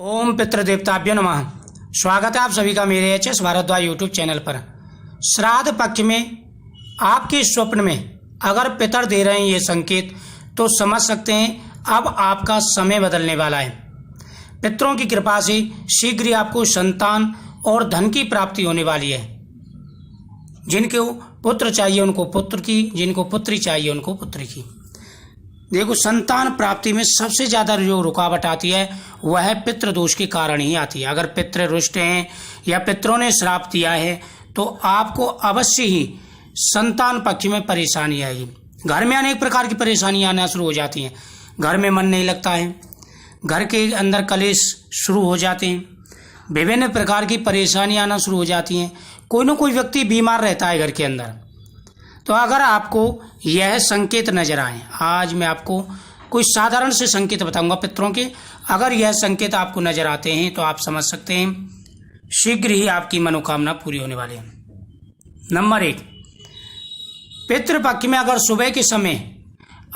ओम पितृदेवताभ्यो नमः। स्वागत है आप सभी का मेरे HS भारद्वाज यूट्यूब चैनल पर। श्राद्ध पक्ष में आपके स्वप्न में अगर पितर दे रहे हैं ये संकेत, तो समझ सकते हैं अब आपका समय बदलने वाला है। पितरों की कृपा से शीघ्र ही आपको संतान और धन की प्राप्ति होने वाली है। जिनको पुत्र चाहिए उनको पुत्र की, जिनको पुत्री चाहिए उनको पुत्री की। देखो, संतान प्राप्ति में सबसे ज़्यादा जो रुकावट आती है वह पितृ दोष के कारण ही आती है। अगर पितृ रुष्ट हैं या पितरों ने श्राप दिया है तो आपको अवश्य ही संतान पक्ष में परेशानी आएगी। घर में अनेक प्रकार की परेशानियां आना शुरू हो जाती हैं। घर में मन नहीं लगता है, घर के अंदर कलेश शुरू हो जाते हैं, विभिन्न प्रकार की परेशानियां आना शुरू हो जाती हैं। कोई ना कोई व्यक्ति बीमार रहता है घर के अंदर। तो अगर आपको यह संकेत नजर आए, आज मैं आपको कोई साधारण से संकेत बताऊंगा पितरों के। अगर यह संकेत आपको नजर आते हैं तो आप समझ सकते हैं शीघ्र ही आपकी मनोकामना पूरी होने वाली है। नंबर 1, पितृपक्ष में अगर सुबह के समय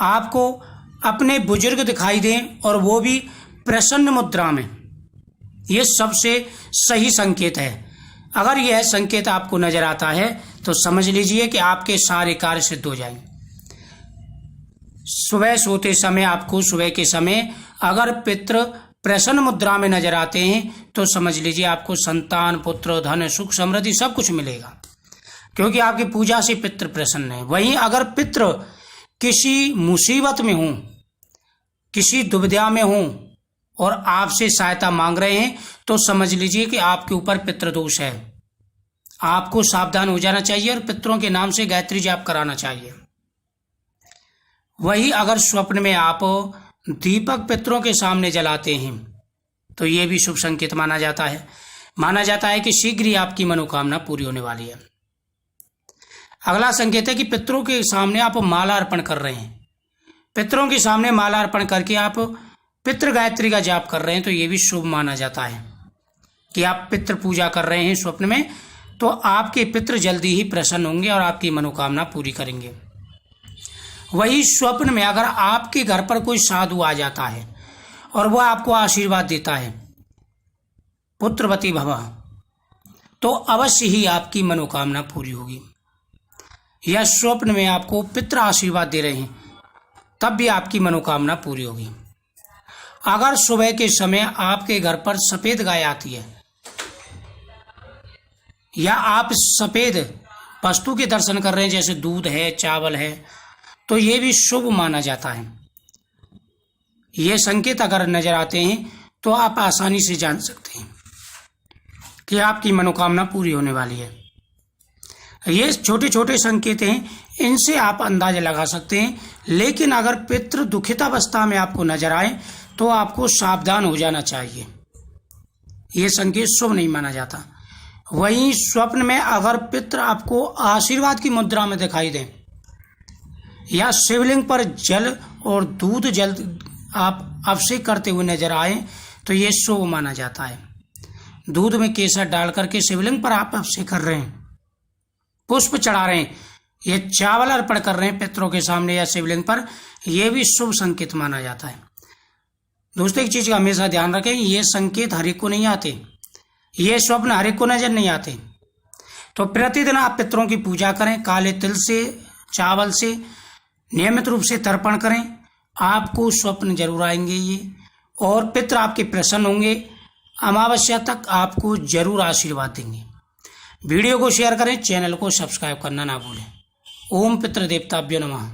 आपको अपने बुजुर्ग दिखाई दें और वो भी प्रसन्न मुद्रा में, ये सबसे सही संकेत है। अगर यह संकेत आपको नजर आता है तो समझ लीजिए कि आपके सारे कार्य सिद्ध हो जाएंगे। सुबह सोते समय आपको सुबह के समय अगर पितृ प्रसन्न मुद्रा में नजर आते हैं तो समझ लीजिए आपको संतान, पुत्र, धन, सुख, समृद्धि सब कुछ मिलेगा, क्योंकि आपकी पूजा से पितृ प्रसन्न है। वहीं अगर पितृ किसी मुसीबत में हों, किसी दुविधा में हों और आपसे सहायता मांग रहे हैं तो समझ लीजिए कि आपके ऊपर पितृदोष है। आपको सावधान हो जाना चाहिए और पितरों के नाम से गायत्री जाप कराना चाहिए। वही अगर स्वप्न में आप दीपक पितरों के सामने जलाते हैं तो ये भी शुभ संकेत माना जाता है। माना जाता है कि शीघ्र ही आपकी मनोकामना पूरी होने वाली है। अगला संकेत है कि पितरों के सामने आप माला अर्पण कर रहे हैं। पितरों के सामने माला अर्पण करके आप पितृ गायत्री का जाप कर रहे हैं तो ये भी शुभ माना जाता है कि आप पितृ पूजा कर रहे हैं स्वप्न में, तो आपके पितृ जल्दी ही प्रसन्न होंगे और आपकी मनोकामना पूरी करेंगे। वही स्वप्न में अगर आपके घर पर कोई साधु आ जाता है और वह आपको आशीर्वाद देता है पुत्रवती भव, तो अवश्य ही आपकी मनोकामना पूरी होगी। या स्वप्न में आपको पितृ आशीर्वाद दे रहे हैं तब भी आपकी मनोकामना पूरी होगी। अगर सुबह के समय आपके घर पर सफेद गाय आती है या आप सफेद वस्तु के दर्शन कर रहे हैं, जैसे दूध है, चावल है, तो ये भी शुभ माना जाता है। ये संकेत अगर नजर आते हैं तो आप आसानी से जान सकते हैं कि आपकी मनोकामना पूरी होने वाली है। ये छोटे छोटे संकेत हैं, इनसे आप अंदाजा लगा सकते हैं। लेकिन अगर पितृ दुखित अवस्था में आपको नजर आए तो आपको सावधान हो जाना चाहिए। ये संकेत शुभ नहीं माना जाता। वहीं स्वप्न में अगर पितृ आपको आशीर्वाद की मुद्रा में दिखाई दें या शिवलिंग पर जल और दूध जल आप अभिषेक करते हुए नजर आए तो ये शुभ माना जाता है। दूध में केसर डाल करके शिवलिंग पर आप अभिषेक कर रहे हैं, पुष्प चढ़ा रहे हैं, ये चावल अर्पण कर रहे हैं पितरों के सामने या शिवलिंग पर, यह भी शुभ संकेत माना जाता है। दोस्तों, एक चीज का हमेशा ध्यान रखें, ये संकेत हर एक को नहीं आते, ये स्वप्न हर एक को नजर नहीं आते। तो प्रतिदिन आप पितरों की पूजा करें, काले तिल से, चावल से नियमित रूप से तर्पण करें, आपको स्वप्न जरूर आएंगे ये, और पितर आपके प्रसन्न होंगे। अमावस्या तक आपको जरूर आशीर्वाद देंगे। वीडियो को शेयर करें, चैनल को सब्सक्राइब करना ना भूलें। ओम पितृदेवताभ्यो नमः।